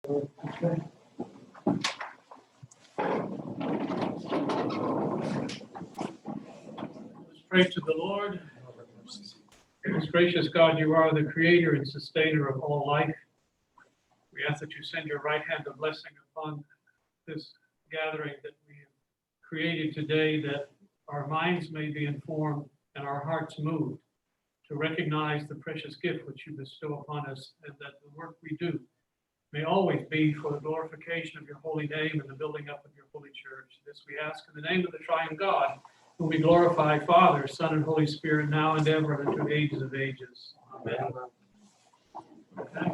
Okay. Let's pray to the Lord. Most gracious God, you are the creator and sustainer of all life. We ask that you send your right hand of blessing upon this gathering that we have created today, that our minds may be informed and our hearts moved to recognize the precious gift which you bestow upon us, and that the work we do may always be for the glorification of your holy name and the building up of your holy church. This we ask in the name of the triune God, whom we glorify, Father, Son, and Holy Spirit, now and ever, and unto ages of ages. Amen. Okay.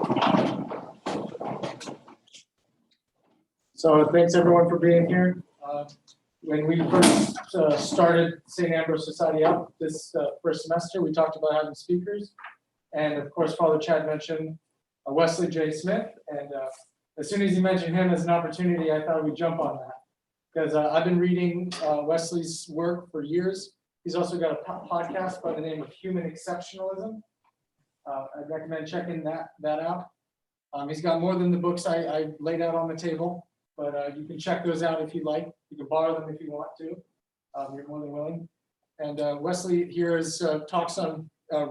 So thanks everyone for being here. When we first started St Ambrose Society up this first semester, we talked about having speakers. And of course, Father Chad mentioned Wesley J. Smith. And as soon as he mentioned him as an opportunity, I thought we'd jump on that. Because I've been reading Wesley's work for years. He's also got a podcast by the name of Human Exceptionalism. I'd recommend checking that out. He's got more than the books I laid out on the table, but you can check those out if you like. You can borrow them if you want to. You're more than willing. And Wesley here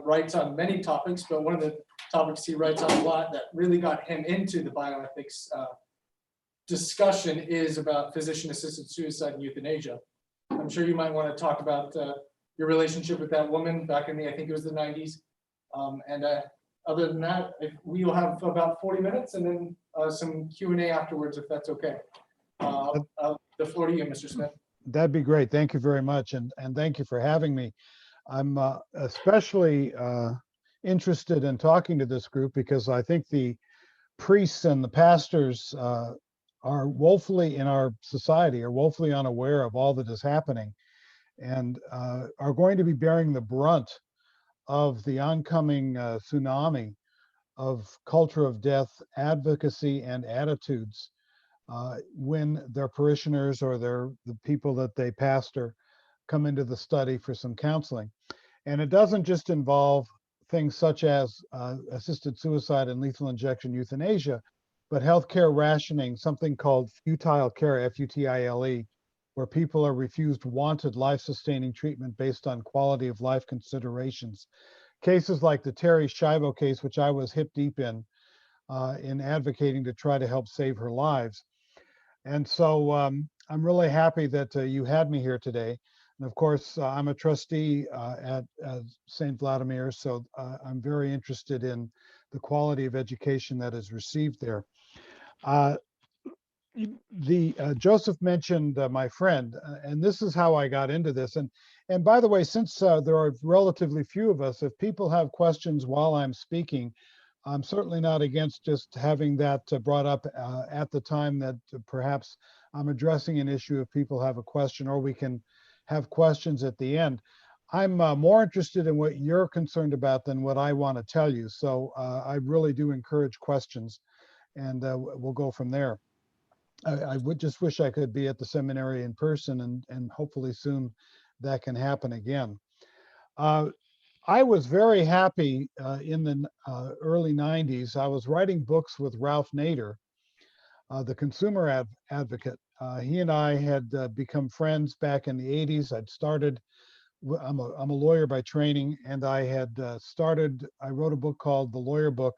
writes on many topics, but one of the topics he writes on a lot that really got him into the bioethics discussion is about physician-assisted suicide and euthanasia. I'm sure you might want to talk about your relationship with that woman back in I think it was the 90s. Other than that, we'll have about 40 minutes and then some Q&A afterwards, if that's okay. The floor to you, Mr. Smith. That'd be great. Thank you very much. And thank you for having me. I'm especially interested in talking to this group because I think the priests and the pastors are woefully in our society, are woefully unaware of all that is happening, and are going to be bearing the brunt of the oncoming tsunami of culture of death, advocacy, and attitudes when their parishioners or the people that they pastor come into the study for some counseling. And it doesn't just involve things such as assisted suicide and lethal injection euthanasia, but healthcare rationing, something called futile care, F-U-T-I-L-E, where people are refused wanted life-sustaining treatment based on quality of life considerations. Cases like the Terry Schiavo case, which I was hip deep in advocating to try to help save her lives. And so I'm really happy that you had me here today. And of course, I'm a trustee at St. Vladimir, so I'm very interested in the quality of education that is received there. Joseph mentioned my friend, and this is how I got into this. And by the way, since there are relatively few of us, if people have questions while I'm speaking, I'm certainly not against just having that brought up at the time that perhaps I'm addressing an issue if people have a question, or we can have questions at the end. I'm more interested in what you're concerned about than what I want to tell you. So I really do encourage questions, and we'll go from there. I would just wish I could be at the seminary in person, and hopefully soon that can happen again. I was very happy in the early 90s. I was writing books with Ralph Nader, the consumer advocate. He and I had become friends back in the 80s. I'm a lawyer by training, and I wrote a book called The Lawyer Book,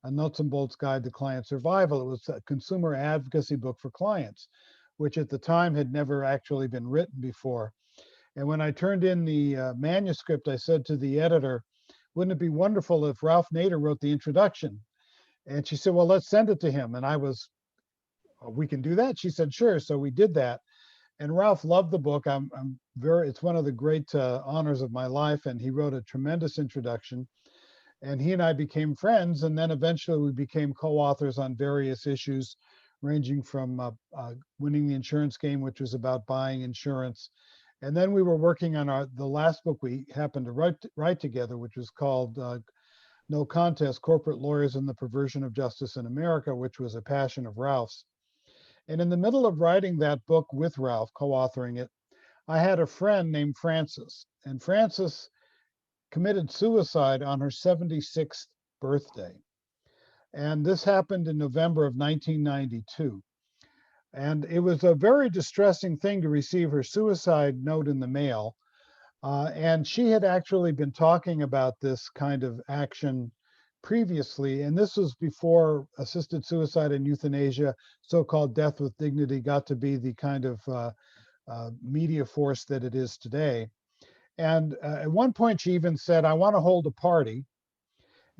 A Nuts and Bolts Guide to Client Survival. It was a consumer advocacy book for clients, which at the time had never actually been written before. And when I turned in the manuscript, I said to the editor, wouldn't it be wonderful if Ralph Nader wrote the introduction? And she said, well, let's send it to him. And I was, we can do that? She said, sure. So we did that. And Ralph loved the book. It's one of the great honors of my life. And he wrote a tremendous introduction. And he and I became friends. And then eventually we became co-authors on various issues, ranging from winning the insurance game, which was about buying insurance. And then we were working on the last book we happened to write together, which was called No Contest, Corporate Lawyers and the Perversion of Justice in America, which was a passion of Ralph's. And in the middle of writing that book with Ralph, co-authoring it, I had a friend named Frances. And Frances committed suicide on her 76th birthday. And this happened in November of 1992. And it was a very distressing thing to receive her suicide note in the mail. And she had actually been talking about this kind of action previously. And this was before assisted suicide and euthanasia, so-called death with dignity, got to be the kind of media force that it is today. And at one point, she even said, I want to hold a party.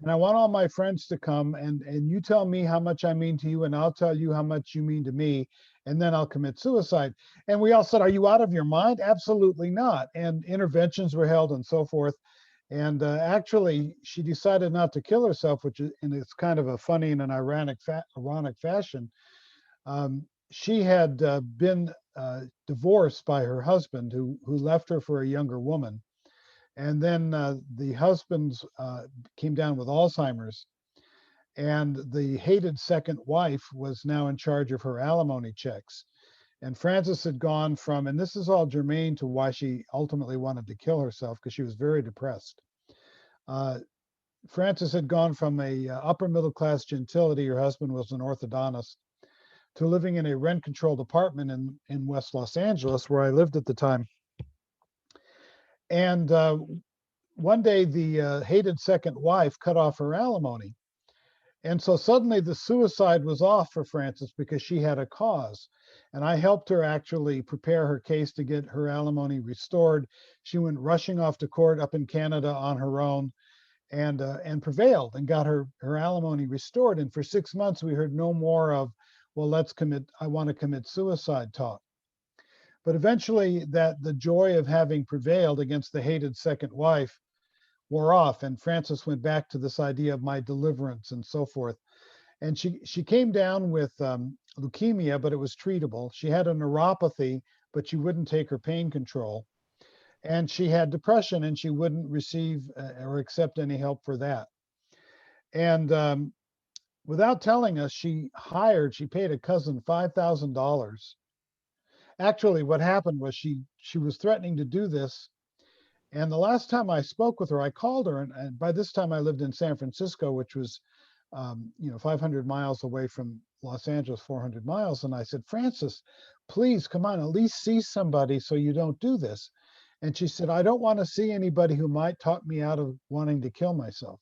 And I want all my friends to come and you tell me how much I mean to you, and I'll tell you how much you mean to me, and then I'll commit suicide. And we all said, are you out of your mind? Absolutely not. And interventions were held and so forth. And actually, she decided not to kill herself, which is, and it's kind of a funny and an ironic fashion. She had been divorced by her husband, who left her for a younger woman. And then the husband came down with Alzheimer's, and the hated second wife was now in charge of her alimony checks. And Frances had gone from, and this is all germane to why she ultimately wanted to kill herself, because she was very depressed. Frances had gone from a upper middle class gentility, her husband was an orthodontist, to living in a rent controlled apartment in West Los Angeles, where I lived at the time. And one day, the hated second wife cut off her alimony. And so suddenly the suicide was off for Frances because she had a cause. And I helped her actually prepare her case to get her alimony restored. She went rushing off to court up in Canada on her own and prevailed and got her alimony restored. And for 6 months, we heard no more of, well, I want to commit suicide talk. But eventually the joy of having prevailed against the hated second wife wore off, and Frances went back to this idea of my deliverance and so forth. And she came down with leukemia, but it was treatable. She had a neuropathy, but she wouldn't take her pain control. And she had depression, and she wouldn't receive or accept any help for that. And without telling us, she paid a cousin $5,000. Actually, what happened was she was threatening to do this. And the last time I spoke with her, I called her, and by this time I lived in San Francisco, which was, 500 miles away from Los Angeles, 400 miles. And I said, Frances, please come on, at least see somebody so you don't do this. And she said, I don't want to see anybody who might talk me out of wanting to kill myself.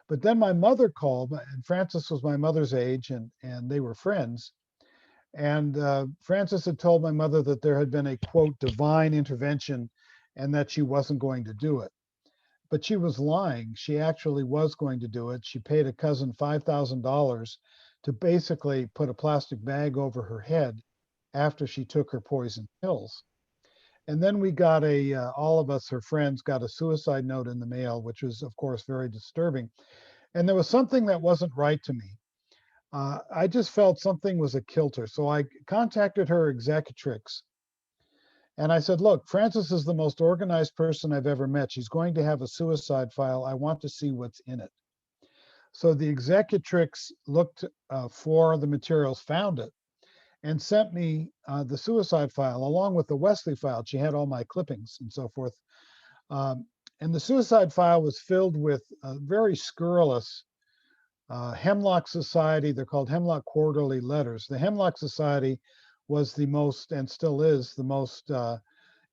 But then my mother called, and Frances was my mother's age, and they were friends. And Frances had told my mother that there had been a, quote, divine intervention and that she wasn't going to do it. But she was lying. She actually was going to do it. She paid a cousin $5,000 to basically put a plastic bag over her head after she took her poison pills. And then we got all of us, her friends, got a suicide note in the mail, which was, of course, very disturbing. And there was something that wasn't right to me. I just felt something was a kilter. So I contacted her executrix. And I said, look, Frances is the most organized person I've ever met. She's going to have a suicide file. I want to see what's in it. So the executrix looked for the materials, found it, and sent me the suicide file along with the Wesley file. She had all my clippings and so forth. And the suicide file was filled with very scurrilous Hemlock Society. They're called Hemlock Quarterly letters. The Hemlock Society was the most, and still is, the most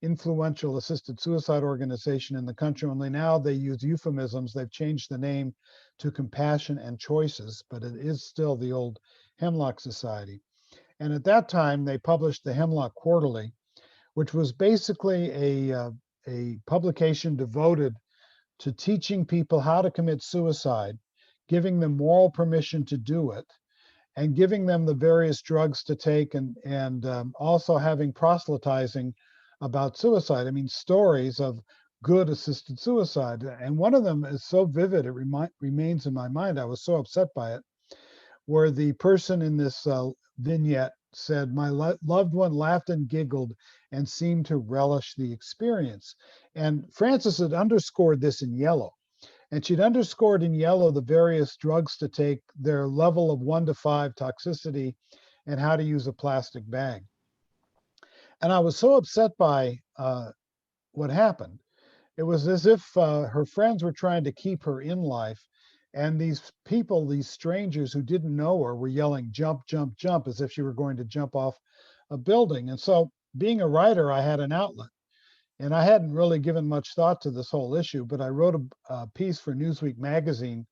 influential assisted suicide organization in the country. Only now they use euphemisms. They've changed the name to Compassion and Choices, but it is still the old Hemlock Society. And at that time, they published the Hemlock Quarterly, which was basically a publication devoted to teaching people how to commit suicide, giving them moral permission to do it, and giving them the various drugs to take, and also having proselytizing about suicide. I mean, stories of good assisted suicide. And one of them is so vivid, it remains in my mind. I was so upset by it, where the person in this vignette said, my loved one laughed and giggled and seemed to relish the experience. And Frances had underscored this in yellow. And she'd underscored in yellow the various drugs to take, their level of 1 to 5 toxicity, and how to use a plastic bag. And I was so upset by what happened. It was as if her friends were trying to keep her in life And these people, these strangers who didn't know her, were yelling, "Jump, jump, jump," as if she were going to jump off a building. And so, being a writer, I had an outlet. And I hadn't really given much thought to this whole issue, but I wrote a piece for Newsweek magazine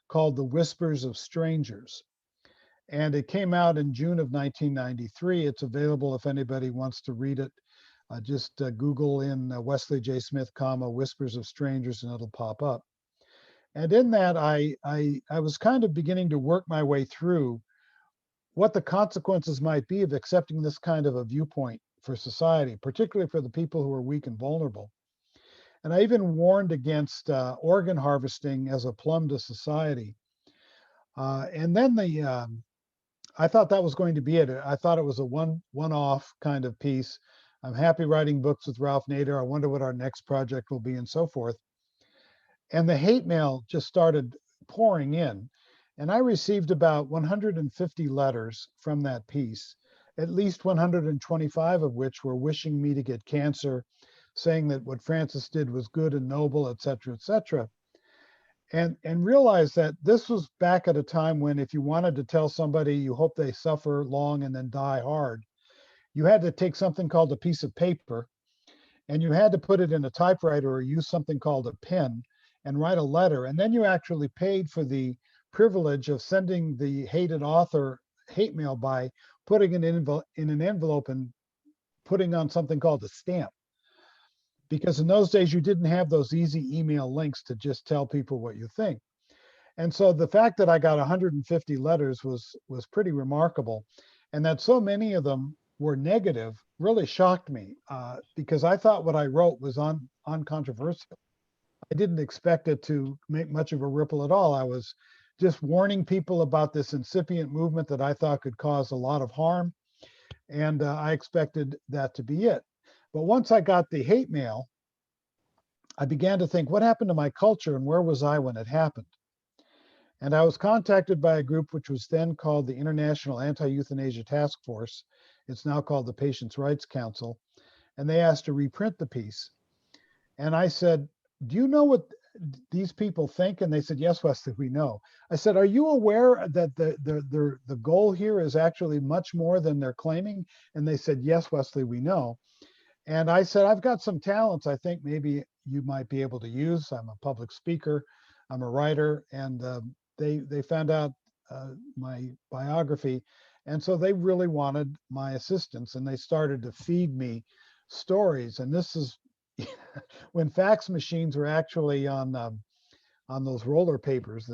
called "The Whispers of Strangers." And it came out in June of 1993. It's available if anybody wants to read it. Just Google in Wesley J. Smith, "Whispers of Strangers," and it'll pop up. And in that, I was kind of beginning to work my way through what the consequences might be of accepting this kind of a viewpoint for society, particularly for the people who are weak and vulnerable. And I even warned against organ harvesting as a plumb to society. And then I thought that was going to be it. I thought it was a one-off kind of piece. I'm happy writing books with Ralph Nader. I wonder what our next project will be, and so forth. And the hate mail just started pouring in. And I received about 150 letters from that piece, at least 125 of which were wishing me to get cancer, saying that what Francis did was good and noble, et cetera, et cetera. And realize that this was back at a time when, if you wanted to tell somebody you hope they suffer long and then die hard, you had to take something called a piece of paper, and you had to put it in a typewriter or use something called a pen and write a letter. And then you actually paid for the privilege of sending the hated author hate mail by putting it in an envelope and putting on something called a stamp. Because in those days, you didn't have those easy email links to just tell people what you think. And so the fact that I got 150 letters was pretty remarkable. And that so many of them were negative really shocked me, because I thought what I wrote was uncontroversial. I didn't expect it to make much of a ripple at all. I was just warning people about this incipient movement that I thought could cause a lot of harm. And I expected that to be it. But once I got the hate mail, I began to think, what happened to my culture and where was I when it happened? And I was contacted by a group which was then called the International Anti-Euthanasia Task Force. It's now called the Patients' Rights Council. And they asked to reprint the piece. And I said, do you know what these people think? And they said, yes, Wesley, we know. I said, are you aware that the goal here is actually much more than they're claiming? And they said, yes, Wesley, we know. And I said, I've got some talents I think maybe you might be able to use. I'm a public speaker, I'm a writer, and they found out my biography. And so they really wanted my assistance, and they started to feed me stories. And this is when fax machines were actually on those roller papers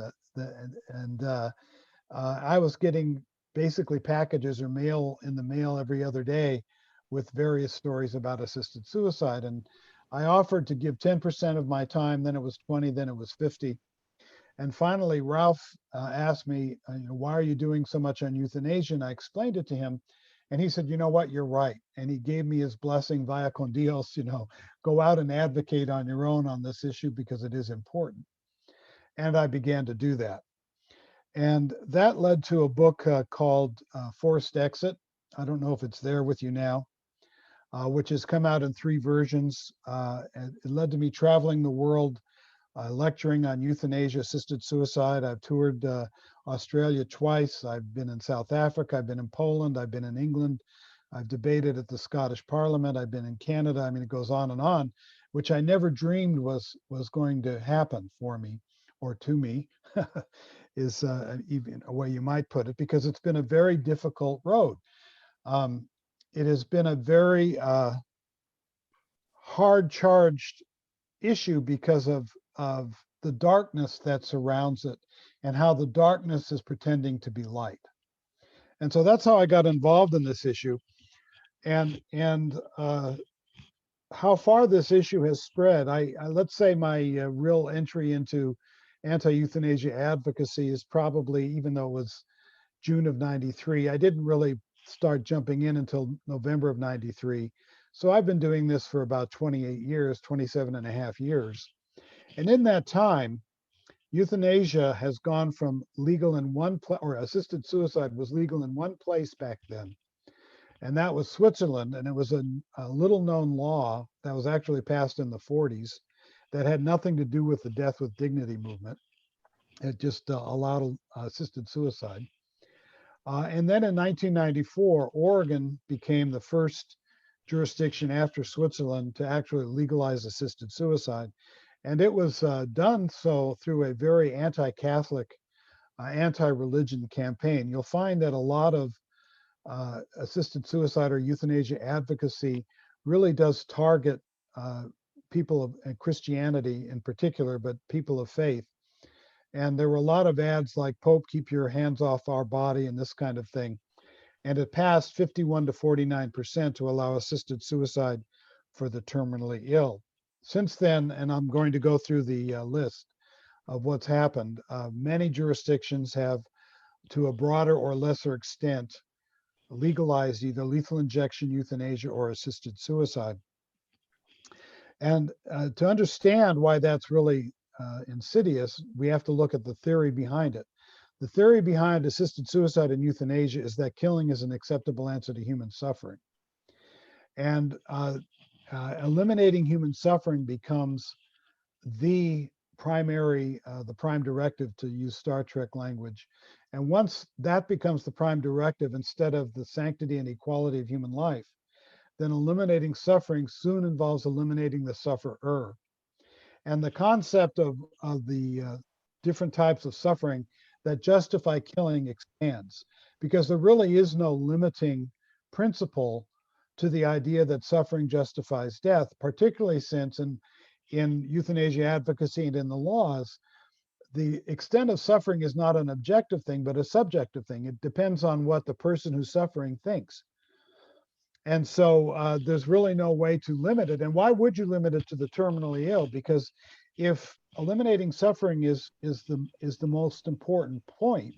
I was getting basically packages or mail in the mail every other day with various stories about assisted suicide. And I offered to give 10% of my time, then it was 20, then it was 50. And finally, Ralph asked me, why are you doing so much on euthanasia? And I explained it to him. And he said, you know what, you're right. And he gave me his blessing, via con Dios, go out and advocate on your own on this issue because it is important. And I began to do that. And that led to a book called Forced Exit. I don't know if it's there with you now, which has come out in 3 versions. And it led to me traveling the world, lecturing on euthanasia, assisted suicide. I've toured Australia twice. I've been in South Africa. I've been in Poland. I've been in England. I've debated at the Scottish Parliament. I've been in Canada. I mean, it goes on, which I never dreamed was going to happen for me or to me, is even a way you might put it, because it's been a very difficult road. It has been a very hard charged issue because of the darkness that surrounds it and how the darkness is pretending to be light. And so that's how I got involved in this issue. And how far this issue has spread, I let's say my real entry into anti-euthanasia advocacy is probably, even though it was June of 93, I didn't really start jumping in until November of 93. So I've been doing this for about 28 years, 27 and a half years. And in that time, euthanasia has gone from legal in one place, or assisted suicide was legal in one place back then. And that was Switzerland. And it was a little known law that was actually passed in the 40s that had nothing to do with the death with dignity movement. It just allowed assisted suicide. And then in 1994, Oregon became the first jurisdiction after Switzerland to actually legalize assisted suicide. And it was done so through a very anti-Catholic, anti-religion campaign. You'll find that a lot of assisted suicide or euthanasia advocacy really does target people of Christianity in particular, but people of faith. And there were a lot of ads like Pope, keep your hands off our body and this kind of thing. And it passed 51 to 49% to allow assisted suicide for the terminally ill. Since then, and I'm going to go through the list of what's happened, many jurisdictions have, to a broader or lesser extent, legalized either lethal injection, euthanasia, or assisted suicide. And to understand why that's really insidious, we have to look at the theory behind it. The theory behind assisted suicide and euthanasia is that killing is an acceptable answer to human suffering. And eliminating human suffering becomes the the prime directive, to use Star Trek language. And once that becomes the prime directive instead of the sanctity and equality of human life, then eliminating suffering soon involves eliminating the sufferer. And the concept of the different types of suffering that justify killing expands, because there really is no limiting principle to the idea that suffering justifies death, particularly since in euthanasia advocacy and in the laws, the extent of suffering is not an objective thing, but a subjective thing. It depends on what the person who's suffering thinks. And so there's really no way to limit it. And why would you limit it to the terminally ill? Because if eliminating suffering is the most important point,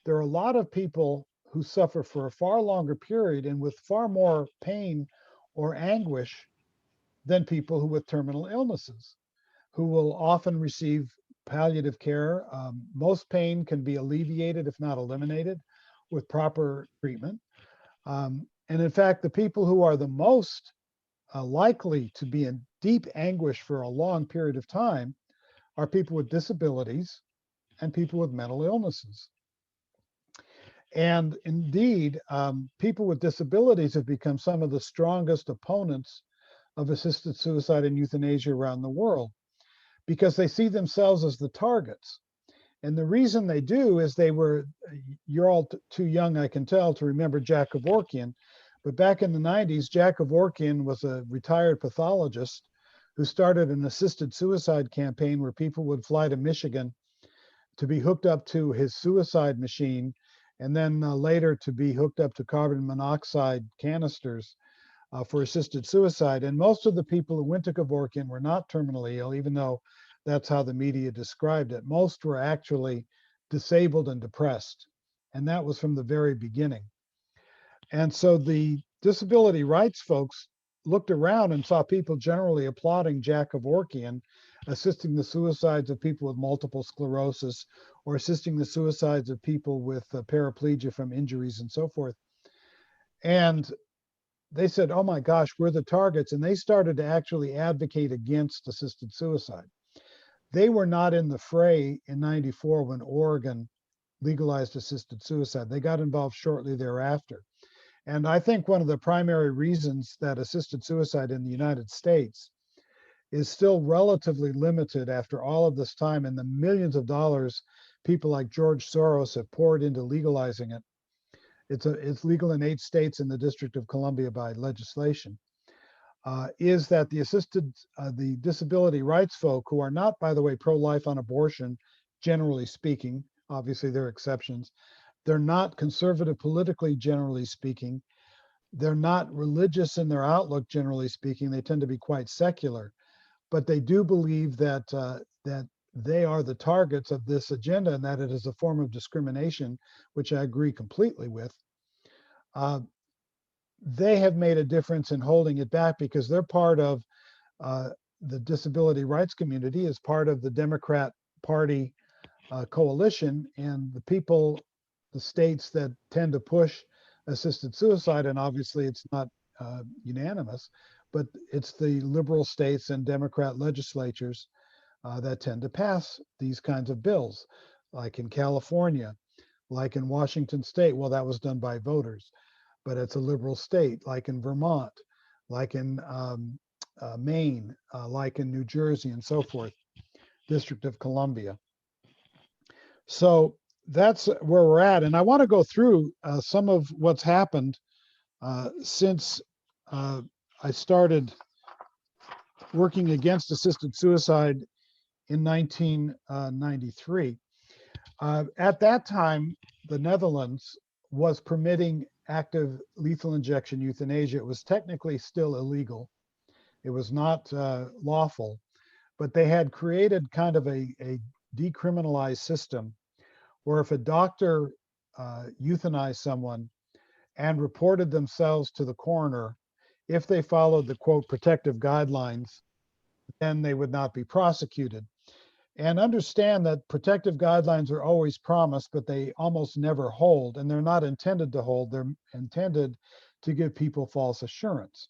there are a lot of people who suffer for a far longer period and with far more pain or anguish than people who with terminal illnesses, who will often receive palliative care. Most pain can be alleviated, if not eliminated, with proper treatment. And in fact, the people who are the most likely to be in deep anguish for a long period of time are people with disabilities and people with mental illnesses. And indeed, people with disabilities have become some of the strongest opponents of assisted suicide and euthanasia around the world, because they see themselves as the targets. And the reason they do is you're all too young, I can tell, to remember Jack Kevorkian, but back in the 90s, Jack Kevorkian was a retired pathologist who started an assisted suicide campaign where people would fly to Michigan to be hooked up to his suicide machine, and then later to be hooked up to carbon monoxide canisters for assisted suicide. And most of the people who went to Kevorkian were not terminally ill, even though that's how the media described it. Most were actually disabled and depressed. And that was from the very beginning. And so the disability rights folks looked around and saw people generally applauding Jack Kevorkian, assisting the suicides of people with multiple sclerosis, or assisting the suicides of people with paraplegia from injuries and so forth. And they said, oh my gosh, we're the targets. And they started to actually advocate against assisted suicide. They were not in the fray in '94 when Oregon legalized assisted suicide. They got involved shortly thereafter. And I think one of the primary reasons that assisted suicide in the United States is still relatively limited after all of this time and the millions of dollars people like George Soros have poured into legalizing it. It's legal in 8 states in the District of Columbia by legislation. Is that the disability rights folk, who are not, by the way, pro-life on abortion, generally speaking, obviously there are exceptions, they're not conservative politically, generally speaking, they're not religious in their outlook, generally speaking, they tend to be quite secular, but they do believe that they are the targets of this agenda and that it is a form of discrimination, which I agree completely with. They have made a difference in holding it back because they're part of the disability rights community, as part of the Democrat Party coalition, and the states that tend to push assisted suicide, and obviously it's not unanimous, but it's the liberal states and Democrat legislatures that tend to pass these kinds of bills. like in California, like in Washington State. Well, that was done by voters, but it's a liberal state, like in Vermont, like in Maine, like in New Jersey, and so forth, District of Columbia. So that's where we're at. And I want to go through some of what's happened since I started working against assisted suicide in 1993. At that time, the Netherlands was permitting active lethal injection euthanasia. It was technically still illegal. It was not lawful, but they had created kind of a decriminalized system where if a doctor euthanized someone and reported themselves to the coroner, if they followed the quote protective guidelines, then they would not be prosecuted. And understand that protective guidelines are always promised, but they almost never hold, and they're not intended to hold. They're intended to give people false assurance.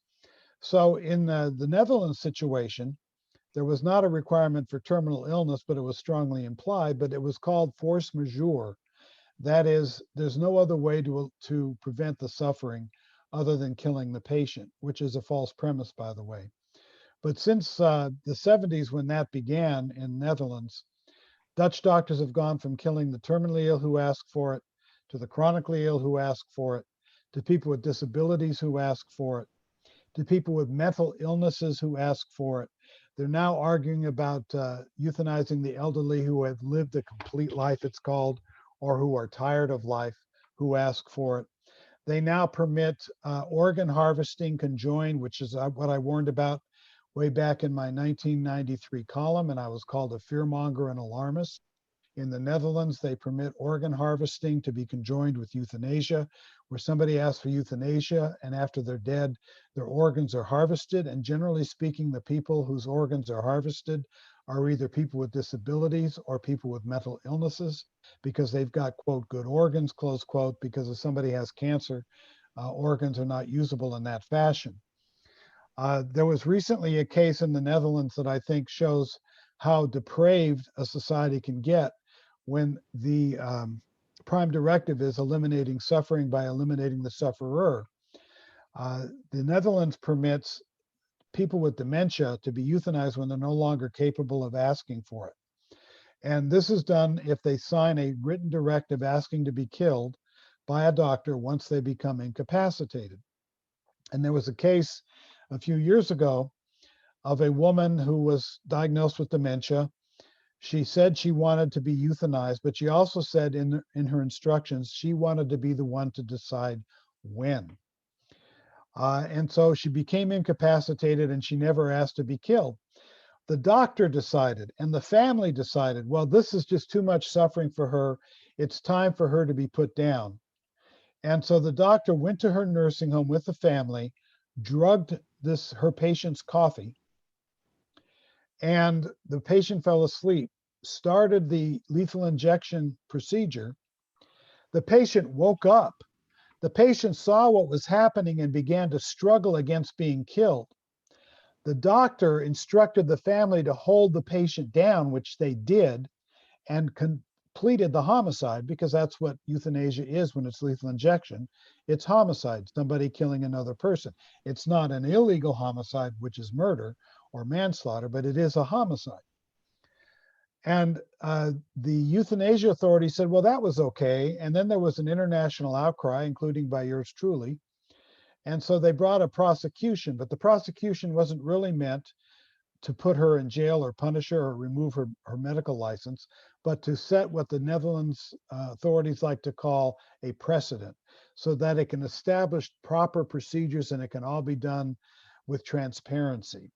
So in the Netherlands situation, there was not a requirement for terminal illness, but it was strongly implied, but it was called force majeure. That is, there's no other way to prevent the suffering other than killing the patient, which is a false premise, by the way. But since the 70s, when that began in Netherlands, Dutch doctors have gone from killing the terminally ill who ask for it, to the chronically ill who ask for it, to people with disabilities who ask for it, to people with mental illnesses who ask for it. They're now arguing about euthanizing the elderly who have lived a complete life, it's called, or who are tired of life, who ask for it. They now permit organ harvesting conjoined, which is what I warned about way back in my 1993 column, and I was called a fearmonger and alarmist. In the Netherlands, they permit organ harvesting to be conjoined with euthanasia, where somebody asks for euthanasia, and after they're dead, their organs are harvested. And generally speaking, the people whose organs are harvested are either people with disabilities or people with mental illnesses, because they've got, quote, good organs, close quote, because if somebody has cancer, organs are not usable in that fashion. There was recently a case in the Netherlands that I think shows how depraved a society can get when the prime directive is eliminating suffering by eliminating the sufferer. The Netherlands permits people with dementia to be euthanized when they're no longer capable of asking for it. And this is done if they sign a written directive asking to be killed by a doctor once they become incapacitated. And there was a case a few years ago of a woman who was diagnosed with dementia. She said she wanted to be euthanized, but she also said in her instructions, she wanted to be the one to decide when. And so she became incapacitated and she never asked to be killed. The doctor decided and the family decided, well, this is just too much suffering for her. It's time for her to be put down. And so the doctor went to her nursing home with the family, drugged her patient's coffee, and the patient fell asleep, started the lethal injection procedure. The patient woke up. The patient saw what was happening and began to struggle against being killed. The doctor instructed the family to hold the patient down, which they did, and completed the homicide, because that's what euthanasia is when it's lethal injection. It's homicide, somebody killing another person. It's not an illegal homicide, which is murder or manslaughter, but it is a homicide. And the euthanasia authority said, well, that was okay. And then there was an international outcry, including by yours truly. And so they brought a prosecution, but the prosecution wasn't really meant to put her in jail or punish her or remove her medical license, but to set what the Netherlands authorities like to call a precedent, so that it can establish proper procedures and it can all be done with transparency.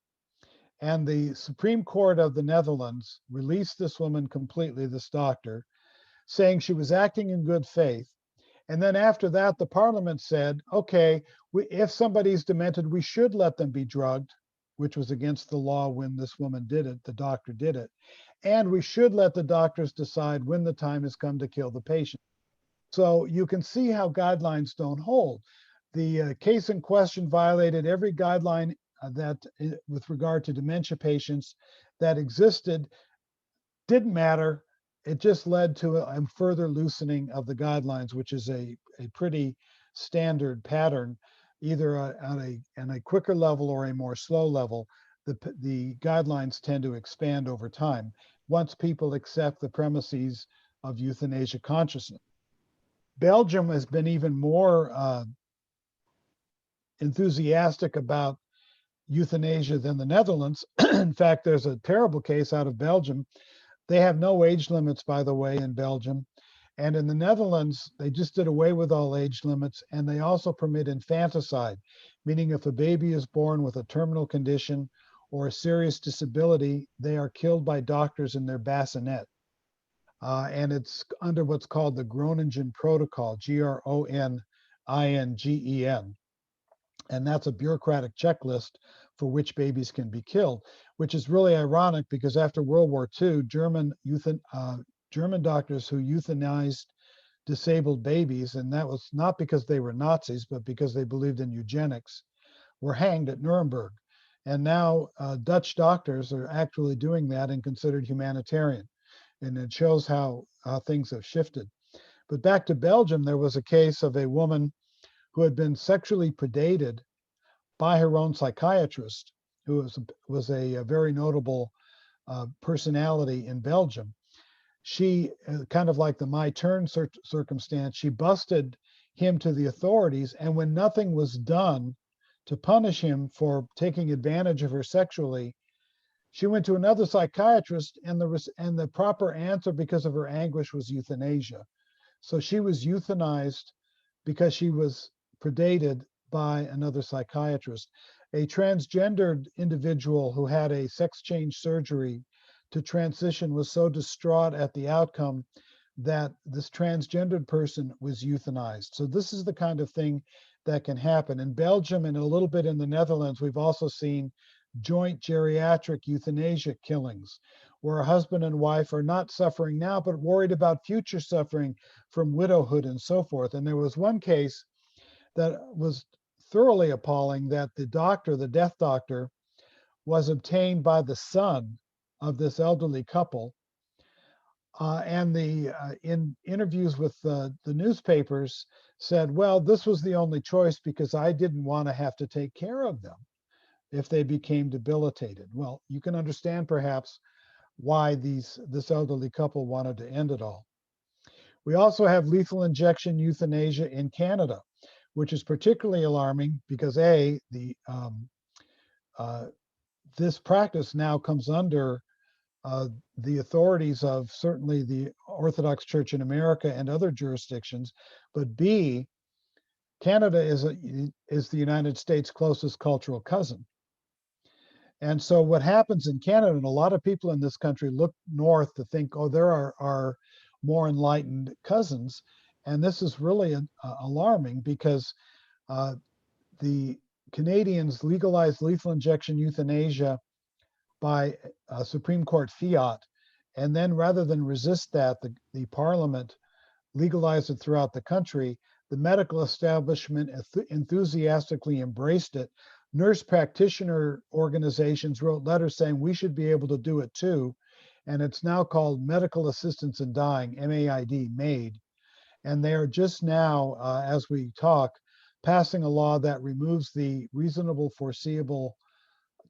And the Supreme Court of the Netherlands released this woman completely, this doctor, saying she was acting in good faith. And then after that, the parliament said, okay, if somebody's demented, we should let them be drugged, which was against the law when this woman did it, the doctor did it. And we should let the doctors decide when the time has come to kill the patient. So you can see how guidelines don't hold. The case in question violated every guideline that with regard to dementia patients that existed. Didn't matter. it just led to a further loosening of the guidelines, which is a pretty standard pattern, either on a quicker level or a more slow level. The guidelines tend to expand over time once people accept the premises of euthanasia consciousness. Belgium has been even more enthusiastic about euthanasia than the Netherlands. In fact, there's a terrible case out of Belgium. They have no age limits, by the way, in Belgium. And in the Netherlands, they just did away with all age limits, and they also permit infanticide, meaning if a baby is born with a terminal condition or a serious disability, they are killed by doctors in their bassinet. And it's under what's called the Groningen Protocol, Groningen. And that's a bureaucratic checklist for which babies can be killed, which is really ironic because after World War II, German doctors who euthanized disabled babies, and that was not because they were Nazis, but because they believed in eugenics, were hanged at Nuremberg. And now Dutch doctors are actually doing that and considered humanitarian. And it shows how things have shifted. But back to Belgium, there was a case of a woman who had been sexually predated by her own psychiatrist, who was a very notable personality in Belgium. She, kind of like the My Turn circumstance, she busted him to the authorities, and when nothing was done to punish him for taking advantage of her sexually, she went to another psychiatrist, and the proper answer because of her anguish was euthanasia. So she was euthanized because she was predated by another psychiatrist. A transgendered individual who had a sex change surgery to transition was so distraught at the outcome that this transgendered person was euthanized. So this is the kind of thing that can happen. In Belgium and a little bit in the Netherlands, we've also seen joint geriatric euthanasia killings, where a husband and wife are not suffering now, but worried about future suffering from widowhood and so forth. And there was one case that was thoroughly appalling, that the death doctor, was obtained by the son of this elderly couple. And in interviews with the newspapers said, well, this was the only choice because I didn't want to have to take care of them if they became debilitated. Well, you can understand perhaps why this elderly couple wanted to end it all. We also have lethal injection euthanasia in Canada, which is particularly alarming because this practice now comes under the authorities of certainly the Orthodox Church in America and other jurisdictions, but B, Canada is the United States' closest cultural cousin. And so what happens in Canada, and a lot of people in this country look north to think, oh, there are more enlightened cousins. And this is really alarming because the Canadians legalized lethal injection euthanasia by Supreme Court fiat. And then rather than resist that, the Parliament legalized it throughout the country. The medical establishment enthusiastically embraced it. Nurse practitioner organizations wrote letters saying we should be able to do it too. And it's now called Medical Assistance in Dying, MAID, MAID. And they are just now, as we talk, passing a law that removes the reasonable foreseeable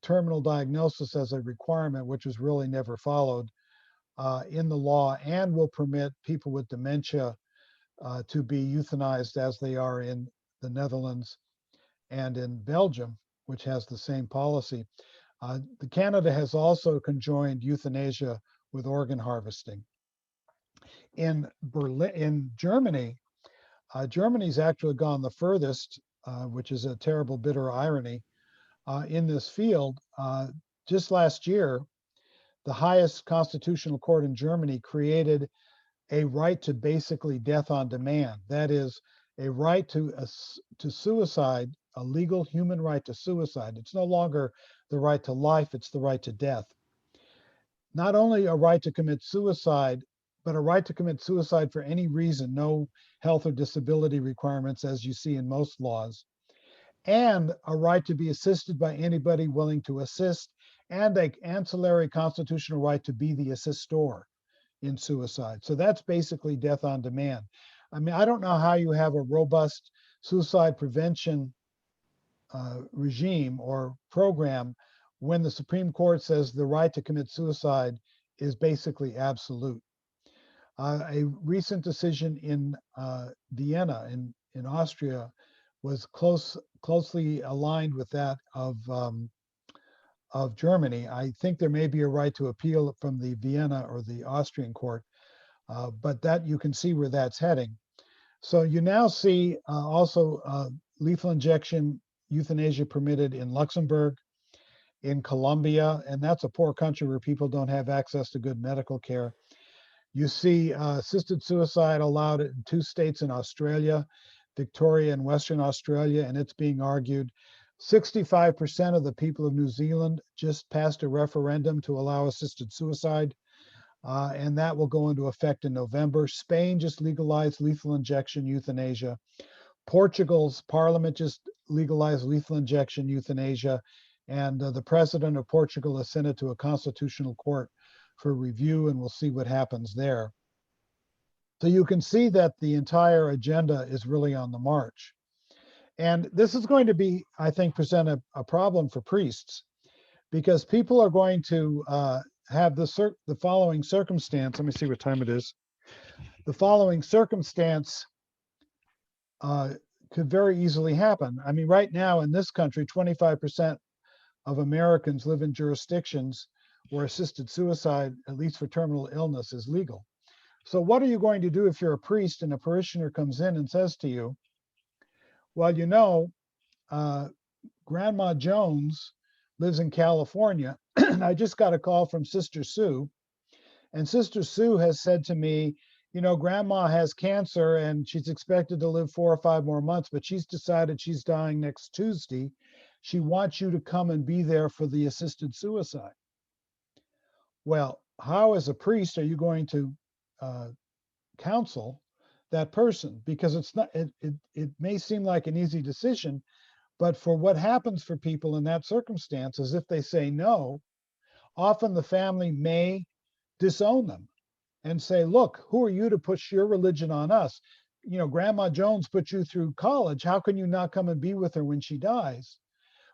terminal diagnosis as a requirement, which was really never followed in the law, and will permit people with dementia to be euthanized as they are in the Netherlands and in Belgium, which has the same policy. Canada has also conjoined euthanasia with organ harvesting. In Germany, Germany's actually gone the furthest, which is a terrible, bitter irony, in this field. Just last year, the highest constitutional court in Germany created a right to basically death on demand. That is, a right to suicide, a legal human right to suicide. It's no longer the right to life, it's the right to death. Not only a right to commit suicide, but a right to commit suicide for any reason, no health or disability requirements as you see in most laws, and a right to be assisted by anybody willing to assist, and an ancillary constitutional right to be the assistor. in suicide. So that's basically death on demand. I mean, I don't know how you have a robust suicide prevention regime or program when the Supreme Court says the right to commit suicide is basically absolute. A recent decision in Vienna in Austria was closely aligned with that of Germany. I think there may be a right to appeal from the Vienna or the Austrian court, but that you can see where that's heading. So you now see also lethal injection euthanasia permitted in Luxembourg, in Colombia, and that's a poor country where people don't have access to good medical care. You see assisted suicide allowed in 2 states in Australia, Victoria and Western Australia, and it's being argued. 65% of the people of New Zealand just passed a referendum to allow assisted suicide, and that will go into effect in November. Spain just legalized lethal injection euthanasia. Portugal's parliament just legalized lethal injection euthanasia, and the president of Portugal has sent it to a constitutional court for review, and we'll see what happens there. So you can see that the entire agenda is really on the march. And this is going to be, I think, present a problem for priests, because people are going to have the following circumstance. Let me see what time it is. The following circumstance could very easily happen. I mean, right now in this country, 25% of Americans live in jurisdictions where assisted suicide, at least for terminal illness, is legal. So what are you going to do if you're a priest and a parishioner comes in and says to you, well, you know, Grandma Jones lives in California, and I just got a call from Sister Sue, and Sister Sue has said to me, you know, Grandma has cancer and she's expected to live 4 or 5 more months, but she's decided she's dying next Tuesday. She wants you to come and be there for the assisted suicide. Well, how as a priest are you going to counsel that person? Because it's not, it may seem like an easy decision, but for what happens for people in that circumstance is if they say no, often the family may disown them and say, look, who are you to push your religion on us? You know, Grandma Jones put you through college. How can you not come and be with her when she dies?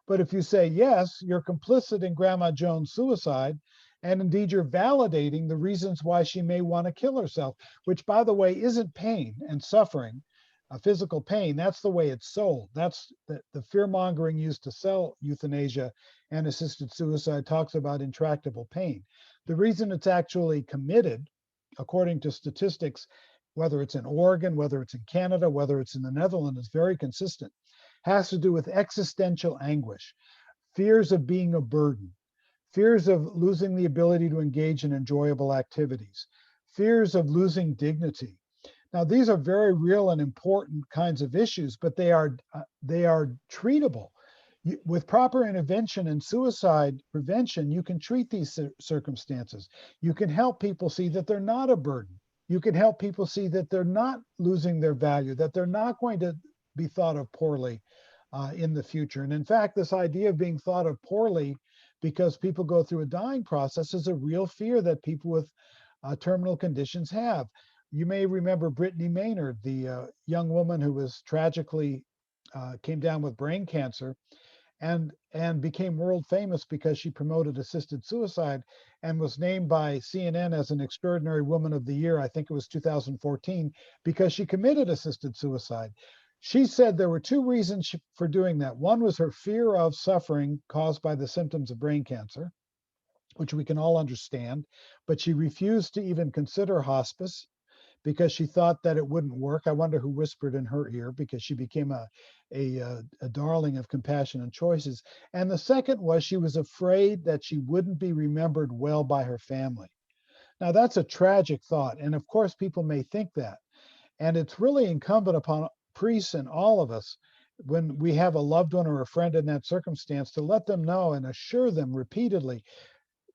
But if you say yes, you're complicit in Grandma Jones' suicide, and indeed you're validating the reasons why she may want to kill herself, which, by the way, isn't pain and suffering, physical pain. That's the way it's sold. That's the fear-mongering used to sell euthanasia and assisted suicide talks about intractable pain. The reason it's actually committed, according to statistics, whether it's in Oregon, whether it's in Canada, whether it's in the Netherlands, is very consistent, has to do with existential anguish, fears of being a burden, fears of losing the ability to engage in enjoyable activities, fears of losing dignity. Now, these are very real and important kinds of issues, but they are treatable. With proper intervention in suicide prevention, you can treat these circumstances. You can help people see that they're not a burden. You can help people see that they're not losing their value, that they're not going to be thought of poorly in the future. And in fact, this idea of being thought of poorly because people go through a dying process is a real fear that people with terminal conditions have. You may remember Brittany Maynard, the young woman who was tragically came down with brain cancer and became world famous because she promoted assisted suicide and was named by CNN as an extraordinary woman of the year. I think it was 2014, because she committed assisted suicide. She said there were 2 reasons for doing that. One was her fear of suffering caused by the symptoms of brain cancer, which we can all understand, but she refused to even consider hospice because she thought that it wouldn't work. I wonder who whispered in her ear, because she became a darling of compassion and choices. And the second was she was afraid that she wouldn't be remembered well by her family. Now, that's a tragic thought. And of course, people may think that. And it's really incumbent upon priests and all of us, when we have a loved one or a friend in that circumstance, to let them know and assure them repeatedly,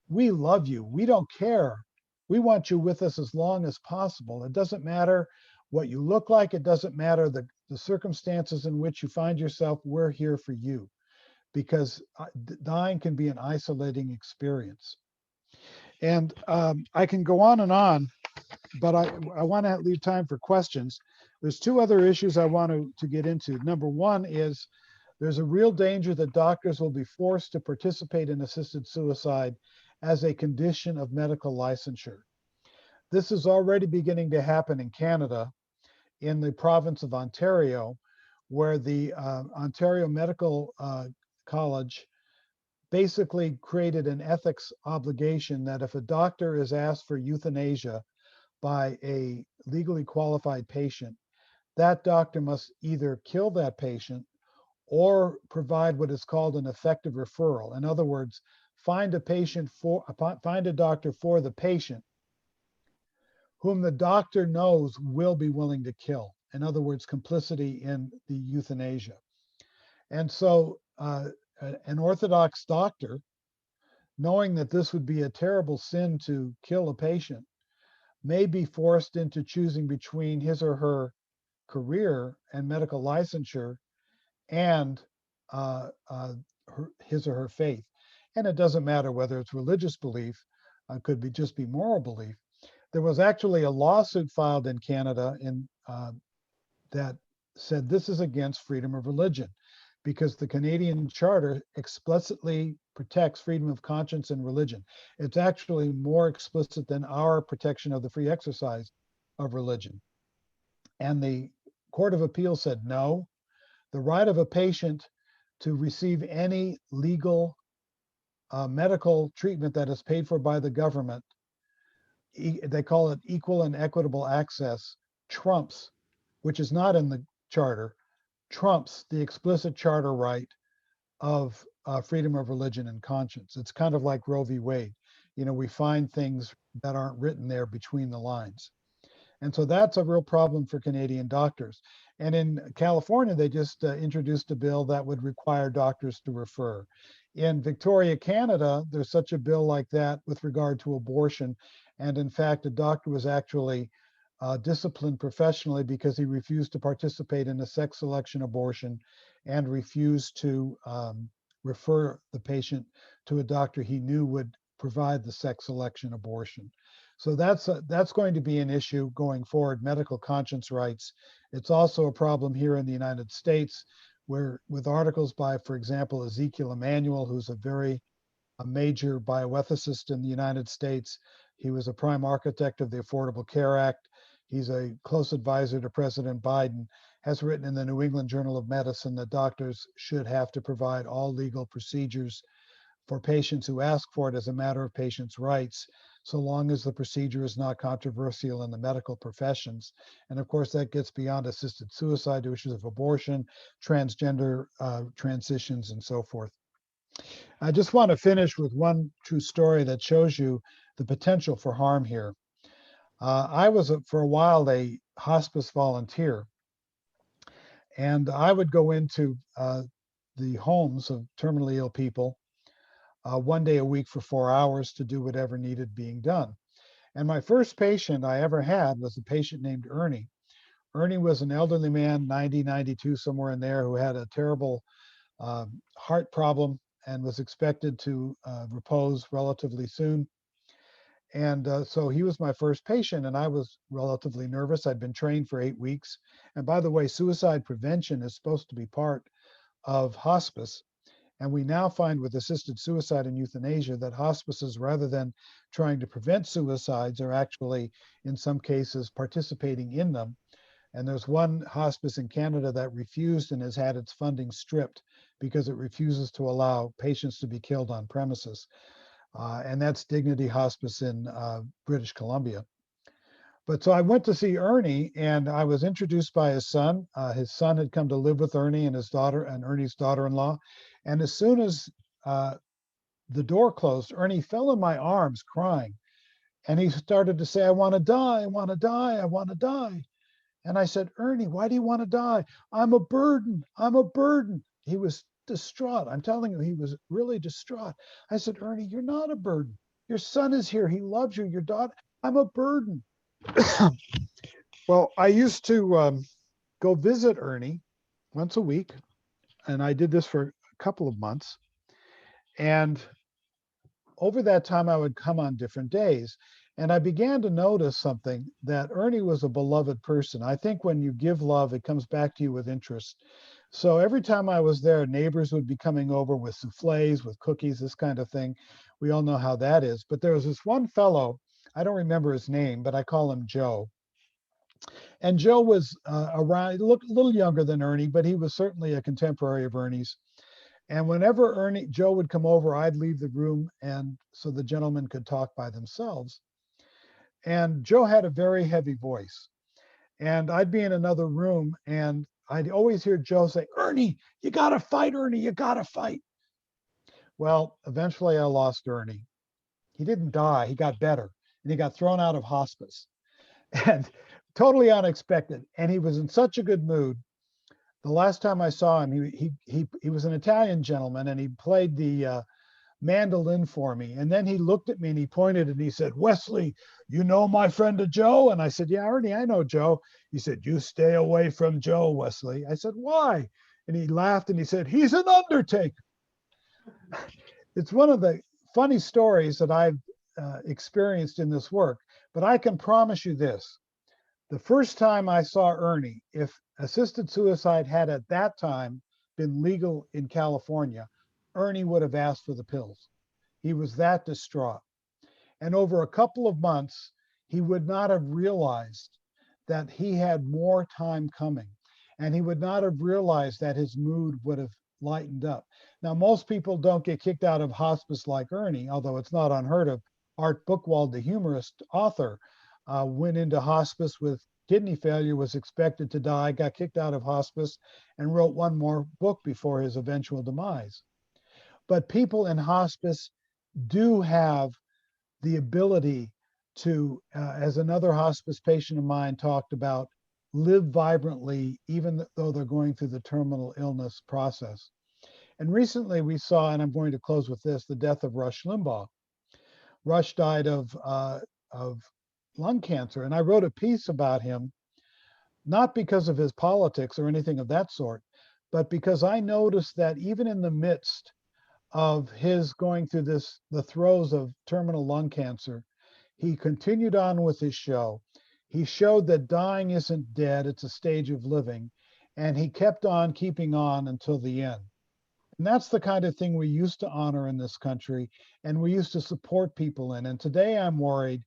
we love you. We don't care. We want you with us as long as possible. It doesn't matter what you look like. It doesn't matter the circumstances in which you find yourself. We're here for you, because dying can be an isolating experience. And I can go on and on, but I want to leave time for questions. There's two other issues I want to get into. Number one is there's a real danger that doctors will be forced to participate in assisted suicide as a condition of medical licensure. This is already beginning to happen in Canada, in the province of Ontario, where the Ontario Medical College basically created an ethics obligation that if a doctor is asked for euthanasia by a legally qualified patient, that doctor must either kill that patient or provide what is called an effective referral. In other words, find a doctor for the patient whom the doctor knows will be willing to kill. In other words, complicity in the euthanasia. And so an Orthodox doctor, knowing that this would be a terrible sin to kill a patient, may be forced into choosing between his or her career and medical licensure and his or her faith. And it doesn't matter whether it's religious belief, could be just be moral belief. There was actually a lawsuit filed in Canada that said this is against freedom of religion because the Canadian Charter explicitly protects freedom of conscience and religion. It's actually more explicit than our protection of the free exercise of religion. And the Court of Appeal said no. The right of a patient to receive any legal medical treatment that is paid for by the government, they call it equal and equitable access, trumps, which is not in the charter, trumps the explicit charter right of freedom of religion and conscience. It's kind of like Roe v. Wade. You know, we find things that aren't written there between the lines. And so that's a real problem for Canadian doctors. And in California, they just introduced a bill that would require doctors to refer. In Victoria, Canada, there's such a bill like that with regard to abortion. And in fact, a doctor was actually disciplined professionally because he refused to participate in a sex selection abortion and refused to refer the patient to a doctor he knew would provide the sex selection abortion. So that's going to be an issue going forward, medical conscience rights. It's also a problem here in the United States where with articles by, for example, Ezekiel Emanuel, who's a major bioethicist in the United States. He was a prime architect of the Affordable Care Act. He's a close advisor to President Biden, has written in the New England Journal of Medicine that doctors should have to provide all legal procedures for patients who ask for it as a matter of patients' rights, so long as the procedure is not controversial in the medical professions. And of course, that gets beyond assisted suicide to issues of abortion, transgender transitions, and so forth. I just want to finish with one true story that shows you the potential for harm here. I was, for a while, a hospice volunteer, and I would go into the homes of terminally ill people one day a week for 4 hours to do whatever needed being done. And my first patient I ever had was a patient named Ernie. Ernie was an elderly man, 90, 92, somewhere in there, who had a terrible heart problem and was expected to repose relatively soon. And so he was my first patient, and I was relatively nervous. I'd been trained for 8 weeks. And by the way, suicide prevention is supposed to be part of hospice. And we now find with assisted suicide and euthanasia that hospices, rather than trying to prevent suicides, are actually, in some cases, participating in them. And there's one hospice in Canada that refused and has had its funding stripped because it refuses to allow patients to be killed on premises. And that's Dignity Hospice in British Columbia. But so I went to see Ernie, and I was introduced by his son. His son had come to live with Ernie and his daughter and Ernie's daughter-in-law. And as soon as the door closed, Ernie fell in my arms crying. And he started to say, I want to die, I want to die, I want to die. And I said, Ernie, why do you want to die? I'm a burden, I'm a burden. He was distraught. I'm telling you, he was really distraught. I said, Ernie, you're not a burden. Your son is here. He loves you. Your daughter, I'm a burden. Well, I used to go visit Ernie once a week, and I did this for a couple of months. And over that time, I would come on different days. And I began to notice something, that Ernie was a beloved person. I think when you give love, it comes back to you with interest. So every time I was there, neighbors would be coming over with souffles, with cookies, this kind of thing. We all know how that is. But there was this one fellow, I don't remember his name, but I call him Joe. And Joe was around, looked a little younger than Ernie, but he was certainly a contemporary of Ernie's. And whenever Joe would come over, I'd leave the room, and so the gentlemen could talk by themselves. And Joe had a very heavy voice. And I'd be in another room, and I'd always hear Joe say, "Ernie, you got to fight, Ernie, you got to fight." Well, eventually I lost Ernie. He didn't die, he got better, and he got thrown out of hospice. And totally unexpected. And he was in such a good mood. The last time I saw him, he was an Italian gentleman, and he played the mandolin for me. And then he looked at me and he pointed and he said, "Wesley, you know my friend Joe?" And I said, "Yeah, Ernie, I know Joe." He said, "You stay away from Joe, Wesley." I said, "Why?" And he laughed and he said, "He's an undertaker." It's one of the funny stories that I've experienced in this work, but I can promise you this. The first time I saw Ernie, if assisted suicide had at that time been legal in California, Ernie would have asked for the pills. He was that distraught. And over a couple of months, he would not have realized that he had more time coming. And he would not have realized that his mood would have lightened up. Now, most people don't get kicked out of hospice like Ernie, although it's not unheard of. Art Buchwald, the humorist author, went into hospice with kidney failure, was expected to die, got kicked out of hospice, and wrote one more book before his eventual demise. But people in hospice do have the ability to, as another hospice patient of mine talked about, live vibrantly, even though they're going through the terminal illness process. And recently we saw, and I'm going to close with this, the death of Rush Limbaugh. Rush died of lung cancer. And I wrote a piece about him, not because of his politics or anything of that sort, but because I noticed that even in the midst of his going through the throes of terminal lung cancer, he continued on with his show. He showed that dying isn't dead, it's a stage of living. And he kept on keeping on until the end. And that's the kind of thing we used to honor in this country, and we used to support people in. And today I'm worried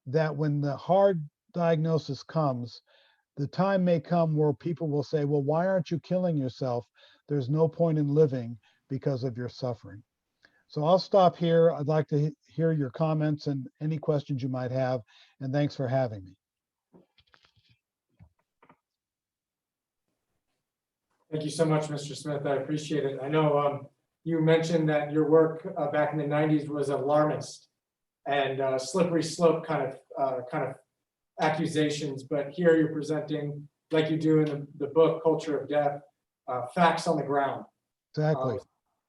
that when the hard diagnosis comes, the time may come where people will say, "Well, why aren't you killing yourself? There's no point in living because of your suffering." So I'll stop here. I'd like to hear your comments and any questions you might have. And thanks for having me. Thank you so much, Mr. Smith. I appreciate it. I know you mentioned that your work back in the 90s was alarmist and slippery slope kind of accusations, but here you're presenting, like you do in the book Culture of Death, facts on the ground. Exactly.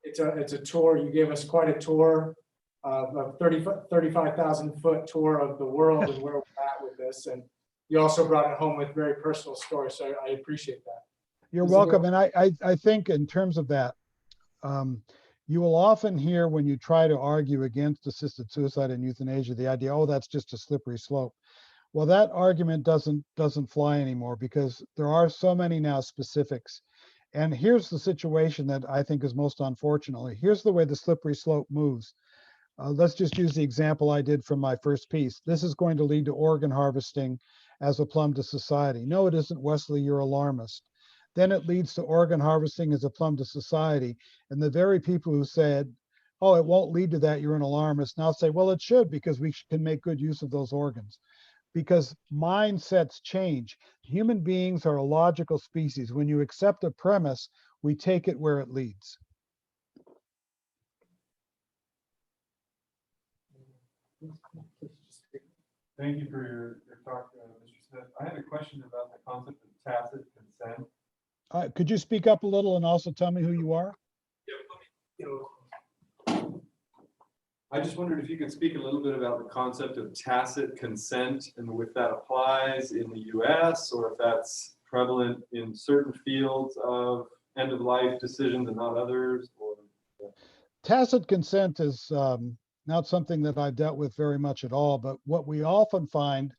It's a tour. You gave us quite a tour, a 35,000 foot tour of the world and where we're at with this. And you also brought it home with very personal stories. So I appreciate that. You're welcome. And I think in terms of that, you will often hear when you try to argue against assisted suicide and euthanasia, the idea, "Oh, that's just a slippery slope." Well, that argument doesn't fly anymore, because there are so many now specifics. And here's the situation that I think is most unfortunately. Here's the way the slippery slope moves. Let's just use the example I did from my first piece. This is going to lead to organ harvesting as a plumb to society. No, it isn't, Wesley, you're alarmist. Then it leads to organ harvesting as a plumb to society. And the very people who said, "Oh, it won't lead to that, you're an alarmist," now say, "Well, it should, because we can make good use of those organs." Because mindsets change. Human beings are a logical species. When you accept a premise, we take it where it leads. Thank you for your talk, Mr. Smith. I had a question about the concept of tacit consent. Could you speak up a little and also tell me who you are? I just wondered if you could speak a little bit about the concept of tacit consent and if that applies in the US or if that's prevalent in certain fields of end-of-life decisions and not others. Tacit consent is not something that I've dealt with very much at all, but what we often find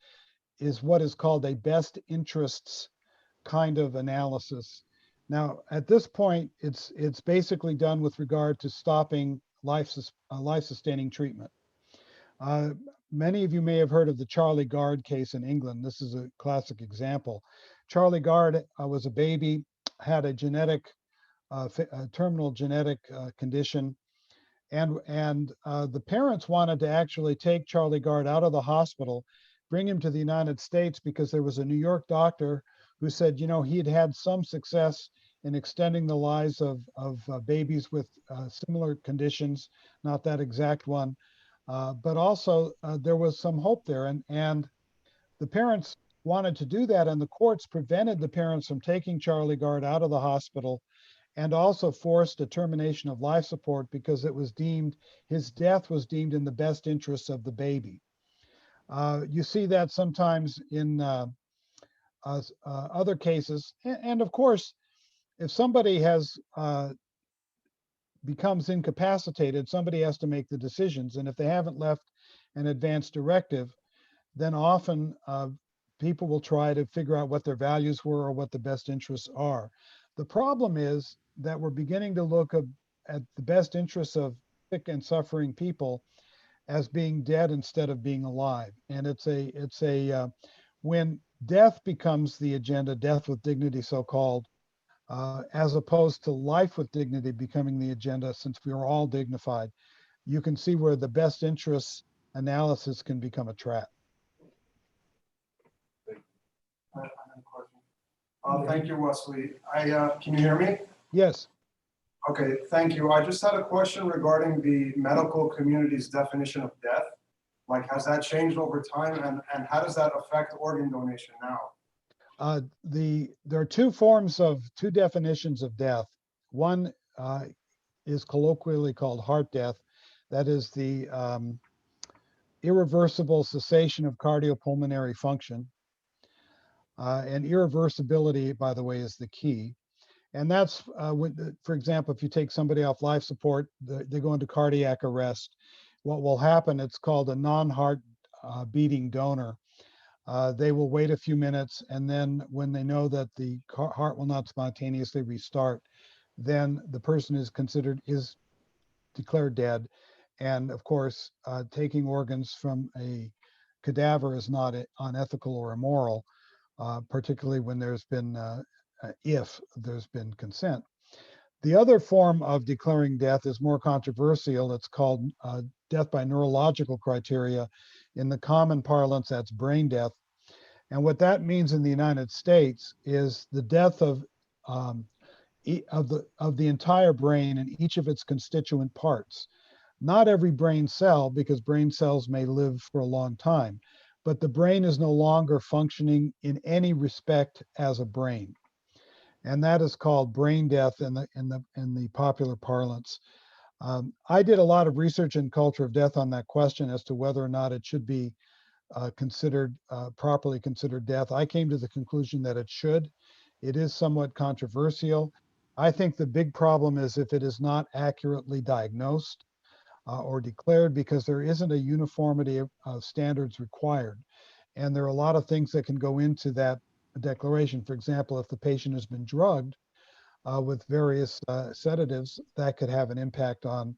is what is called a best interests kind of analysis. Now, at this point, it's basically done with regard to stopping life-sustaining treatment. Many of you may have heard of the Charlie Gard case in England. This is a classic example. Charlie Gard was a baby, had a terminal genetic condition, and the parents wanted to actually take Charlie Gard out of the hospital, bring him to the United States, because there was a New York doctor who said, you know, he had had some success in extending the lives of babies with similar conditions, not that exact one, but also there was some hope there, and the parents wanted to do that, and the courts prevented the parents from taking Charlie Gard out of the hospital, and also forced a termination of life support because it was deemed, his death was deemed in the best interests of the baby. You see that sometimes in other cases, and of course, if somebody becomes incapacitated, somebody has to make the decisions, and if they haven't left an advance directive, then often people will try to figure out what their values were or what the best interests are. The problem is that we're beginning to look at the best interests of sick and suffering people as being dead instead of being alive. And when death becomes the agenda, death with dignity, so-called, as opposed to life with dignity becoming the agenda, since we are all dignified, you can see where the best interests analysis can become a trap. Thank you, Wesley. Can you hear me? Yes. Okay, thank you. I just had a question regarding the medical community's definition of death. Like, has that changed over time, and how does that affect organ donation now? There are two definitions of death. One is colloquially called heart death. That is the irreversible cessation of cardiopulmonary function. And irreversibility, by the way, is the key. And that's, for example, if you take somebody off life support, they go into cardiac arrest. What will happen, it's called a non-heart beating donor. They will wait a few minutes, and then when they know that the heart will not spontaneously restart, then the person is declared dead. And of course, taking organs from a cadaver is not unethical or immoral, particularly when if there's been consent. The other form of declaring death is more controversial. It's called death by neurological criteria. In the common parlance, that's brain death. And what that means in the United States is the death of the entire brain and each of its constituent parts. Not every brain cell, because brain cells may live for a long time, but the brain is no longer functioning in any respect as a brain. And that is called brain death in the popular parlance. I did a lot of research in culture of death on that question as to whether or not it should be properly considered death. I came to the conclusion that it should. It is somewhat controversial. I think the big problem is if it is not accurately diagnosed or declared, because there isn't a uniformity of standards required. And there are a lot of things that can go into that declaration. For example, if the patient has been drugged with various sedatives, that could have an impact on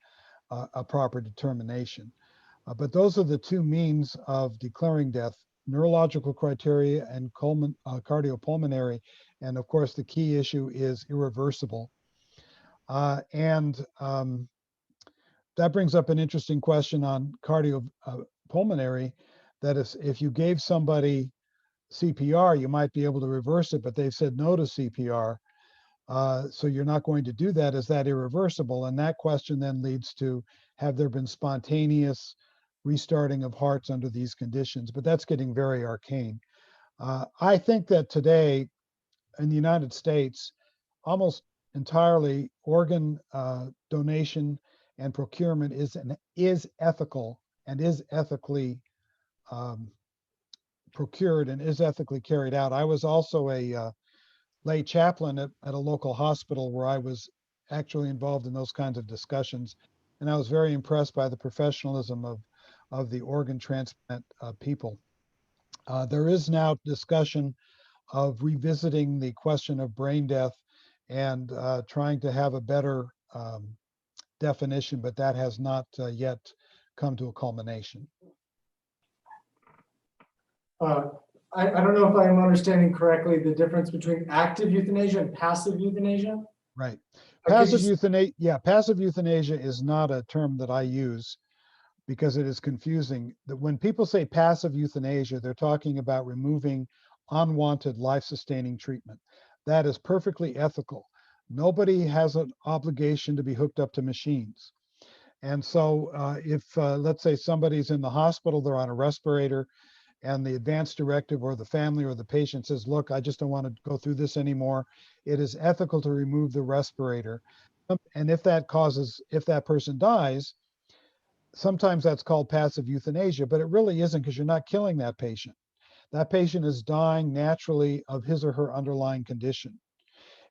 a proper determination. But those are the two means of declaring death: neurological criteria and cardiopulmonary. And of course, the key issue is irreversible. That brings up an interesting question on cardiopulmonary, that is, if you gave somebody CPR, you might be able to reverse it, but they've said no to CPR. So you're not going to do that. Is that irreversible? And that question then leads to, have there been spontaneous restarting of hearts under these conditions? But that's getting very arcane. I think that today in the United States, almost entirely organ donation and procurement is ethical and is ethically procured and is ethically carried out. I was also a lay chaplain at a local hospital where I was actually involved in those kinds of discussions. and I was very impressed by the professionalism of the organ transplant people. There is now discussion of revisiting the question of brain death and trying to have a better definition, but that has not yet come to a culmination. I don't know if I'm understanding correctly the difference between active euthanasia and passive euthanasia. Right. Could Passive you euthanasia, yeah, passive euthanasia is not a term that I use because it is confusing. That when people say passive euthanasia, they're talking about removing unwanted life-sustaining treatment. That is perfectly ethical. Nobody has an obligation to be hooked up to machines. And so if, let's say somebody's in the hospital, they're on a respirator, and the advance directive or the family or the patient says, look, I just don't want to go through this anymore, it is ethical to remove the respirator. And if that person dies, sometimes that's called passive euthanasia, but it really isn't, because you're not killing that patient. That patient is dying naturally of his or her underlying condition.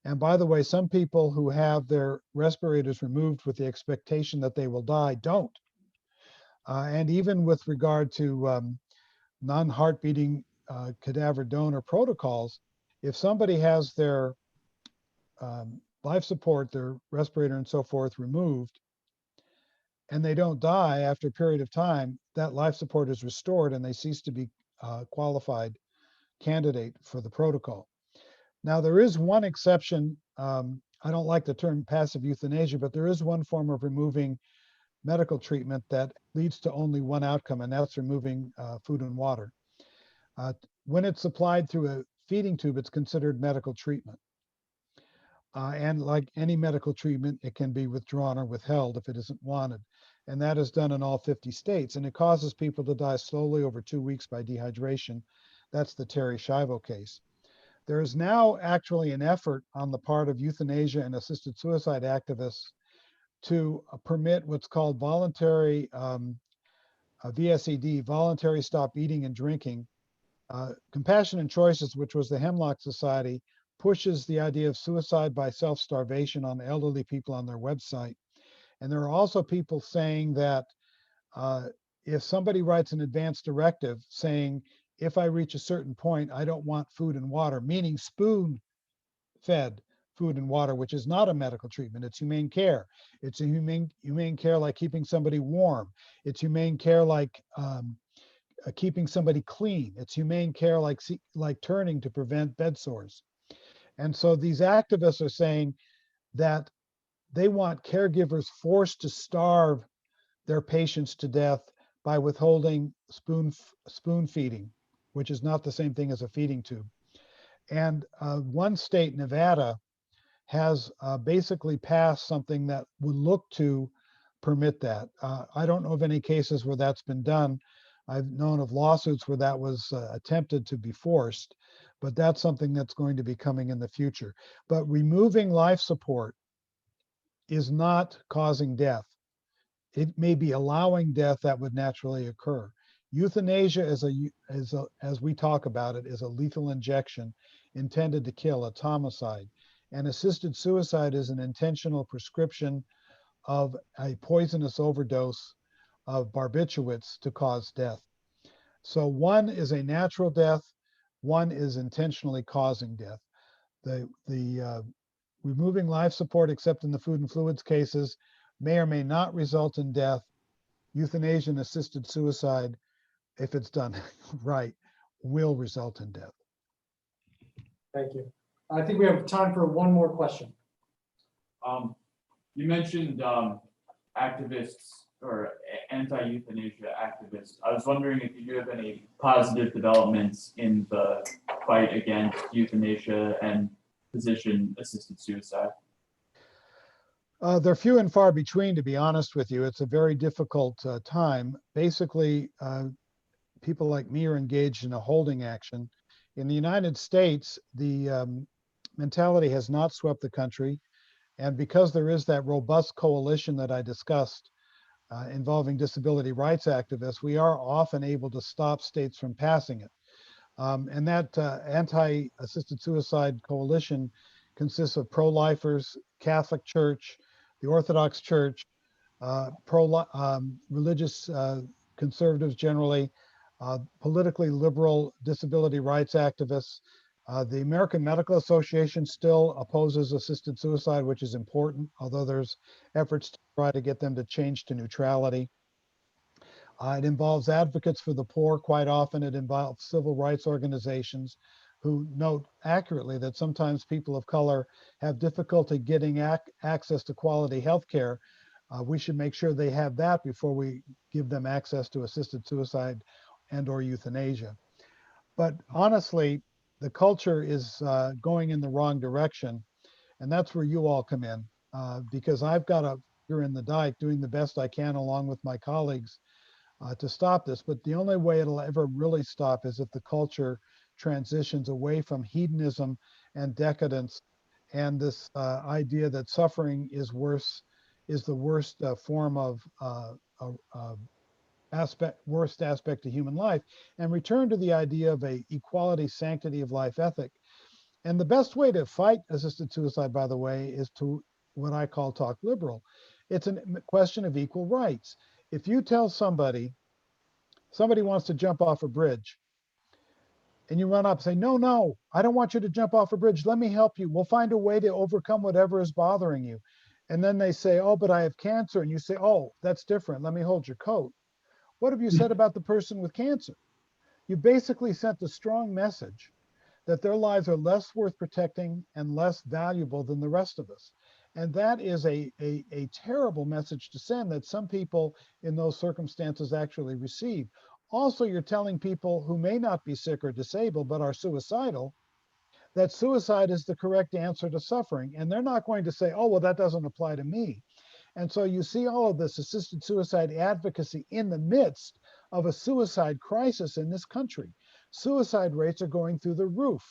And by the way, some people who have their respirators removed with the expectation that they will die don't. And even with regard to non-heart beating cadaver donor protocols, if somebody has their life support, their respirator and so forth removed, and they don't die after a period of time, that life support is restored and they cease to be qualified candidate for the protocol. Now, there is one exception. I don't like the term passive euthanasia, but there is one form of removing medical treatment that leads to only one outcome, and that's removing food and water. When it's supplied through a feeding tube, it's considered medical treatment. And like any medical treatment, it can be withdrawn or withheld if it isn't wanted. And that is done in all 50 states. And it causes people to die slowly over 2 weeks by dehydration. That's the Terry Schiavo case. There is now actually an effort on the part of euthanasia and assisted suicide activists to permit what's called voluntary VSED, voluntary stop eating and drinking. Compassion and Choices, which was the Hemlock Society, pushes the idea of suicide by self-starvation on elderly people on their website. And there are also people saying that if somebody writes an advance directive saying, if I reach a certain point, I don't want food and water, meaning spoon-fed food and water, which is not a medical treatment, it's humane care. It's a humane care like keeping somebody warm. It's humane care like keeping somebody clean. It's humane care like turning to prevent bed sores. And so these activists are saying that they want caregivers forced to starve their patients to death by withholding spoon feeding, which is not the same thing as a feeding tube. And one state, Nevada, has basically passed something that would look to permit that. I don't know of any cases where that's been done. I've known of lawsuits where that was attempted to be forced, but that's something that's going to be coming in the future. But removing life support is not causing death. It may be allowing death that would naturally occur. Euthanasia as we talk about it, is a lethal injection intended to kill, a homicide. And assisted suicide is an intentional prescription of a poisonous overdose of barbiturates to cause death. So one is a natural death, one is intentionally causing death. The removing life support, except in the food and fluids cases, may or may not result in death. Euthanasia and assisted suicide, if it's done right, will result in death. Thank you. I think we have time for one more question. You mentioned activists or anti-euthanasia activists. I was wondering if you do have any positive developments in the fight against euthanasia and physician-assisted suicide. They're few and far between, to be honest with you. It's a very difficult time. Basically, people like me are engaged in a holding action. In the United States, the mentality has not swept the country. And because there is that robust coalition that I discussed involving disability rights activists, we are often able to stop states from passing it. And that anti-assisted suicide coalition consists of pro-lifers, Catholic Church, the Orthodox Church, religious conservatives generally, politically liberal disability rights activists. The American Medical Association still opposes assisted suicide, which is important, although there's efforts to try to get them to change to neutrality. It involves advocates for the poor. Quite often it involves civil rights organizations who note accurately that sometimes people of color have difficulty getting access to quality health care. We should make sure they have that before we give them access to assisted suicide and or euthanasia. But honestly, the culture is going in the wrong direction. And that's where you all come in, because I've got a finger in the dike doing the best I can along with my colleagues to stop this. But the only way it'll ever really stop is if the culture transitions away from hedonism and decadence and this idea that suffering is the worst form of worst aspect of human life, and return to the idea of a equality, sanctity of life ethic. And the best way to fight assisted suicide, by the way, is to what I call talk liberal. It's a question of equal rights. If you tell somebody wants to jump off a bridge, and you run up and say, no, I don't want you to jump off a bridge. Let me help you. We'll find a way to overcome whatever is bothering you. And then they say, oh, but I have cancer. And you say, oh, that's different. Let me hold your coat. What have you said about the person with cancer? You basically sent a strong message that their lives are less worth protecting and less valuable than the rest of us. And that is a terrible message to send that some people in those circumstances actually receive. Also, you're telling people who may not be sick or disabled, but are suicidal, that suicide is the correct answer to suffering. And they're not going to say, oh, well, that doesn't apply to me. And so you see all of this assisted suicide advocacy in the midst of a suicide crisis in this country. Suicide rates are going through the roof.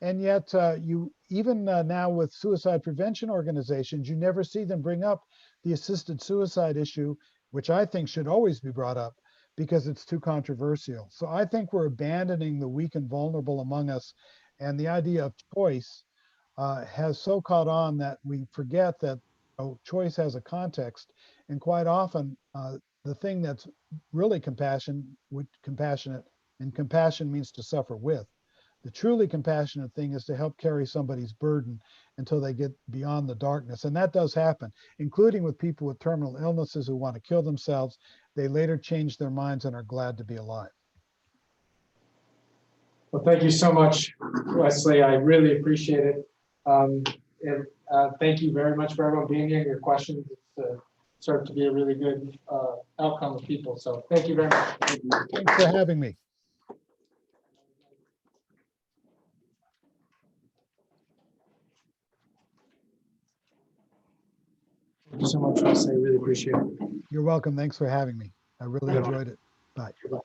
And yet you even now with suicide prevention organizations, you never see them bring up the assisted suicide issue, which I think should always be brought up because it's too controversial. So I think we're abandoning the weak and vulnerable among us. And the idea of choice has so caught on that we forget that choice has a context. And quite often, the thing that's really compassionate, and compassion means to suffer with. The truly compassionate thing is to help carry somebody's burden until they get beyond the darkness. And that does happen, including with people with terminal illnesses who want to kill themselves. They later change their minds and are glad to be alive. Well, thank you so much, Wesley. I really appreciate it. And thank you very much for everyone being here. Your questions served to be a really good outcome of people. So thank you very much. Thanks for having me. Thank you so much, Wesley. I really appreciate it. You're welcome. Thanks for having me. I really enjoyed it. Bye. Goodbye.